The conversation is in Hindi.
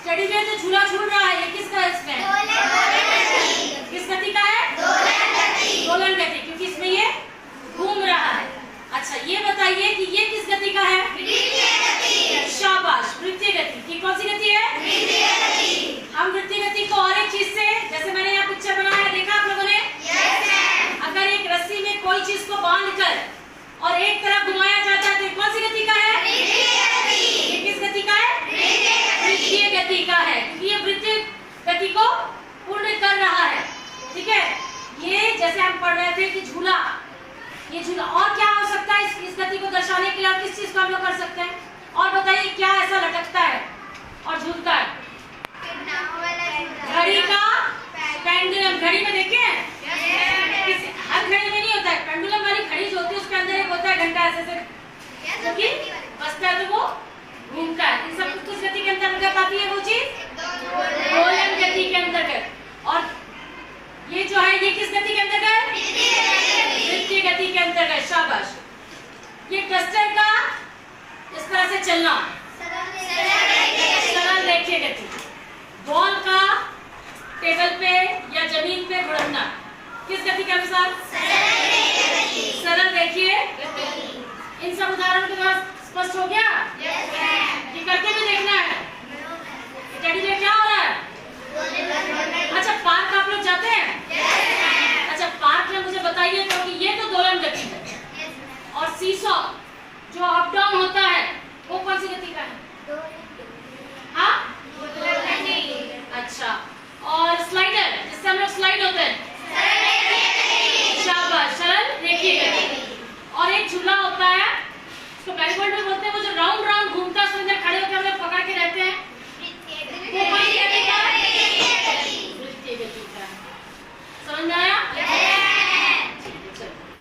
टेडी बेयर जो झूला झूल रहा है ये किसका है? इसमें किस गति का है? दोलन गति, क्योंकि इसमें ये घूम रहा है। अच्छा ये बताइए कि ये किस गति का है? शाबाश, वृत्तीय गति की। कौन सी गति है? हम वृत्तीय गति को और एक चीज से, जैसे मैंने यहाँ पिक्चर बनाया, देखा आप लोगों ने? अगर एक रस्सी में कोई चीज को बांधकर और एक तरफ घुमाया जाता है तो कौन सी गति का है? ये किस गति का है? वृत्तीय गति का है, क्योंकि ये वृत्तीय गति को पूर्ण कर रहा है। ठीक है, ये जैसे हम पढ़ रहे थे कि झूला, ये झूला और क्या हो सकता है इस गति को दर्शाने के लिए? किस चीज को हम लोग कर सकते हैं? और बताइए क्या ऐसा लटकता है और झूलता है? घड़ी का पेंडुलम। घड़ी में देखे हैं? हर घड़ी में नहीं होता है, पेंडुलम वाली घड़ी जो होती है उसके अंदर एक होता है घंटा, ऐसे क्योंकि बजता है तो वो घूमता है। इन सब किस गति के अंतर्गत आती है वो चीज? दोलन गति के अंतर्गत। और ये जो है ये किस गति के अंतर्गत? वृत्तीय गति के अंतर्गत। शाबाश। ये डस्टर का इस तरह से चलना, सरल रेखीय गति। बॉल का टेबल पे या जमीन पे घुड़कना किस गति के अनुसार? सरल रेखीय गति। इन सब उदाहरणों के बाद स्पष्ट हो गया? ये करके भी देखना है। टेडी बेयर क्या हो रहा है? अच्छा पार्क आप लोग जाते हैं? अच्छा पार्क में मुझे बताइए तो कि ये तो दोलन गति है, और सीसॉ जो अप डाउन होता है वो कौन सी गति का है? हाँ? अच्छा, और स्लाइडर जिससे हम लोग स्लाइड होते हैं? शाबाश, सरल रेखीय गति। और एक झूला होता है, उसको मैरीगोल्ड भी बोलते हैं, वो जो राउंड राउंड घूमता है, उसके अंदर खड़े होकर हम लोग पकड़ के रहते हैं,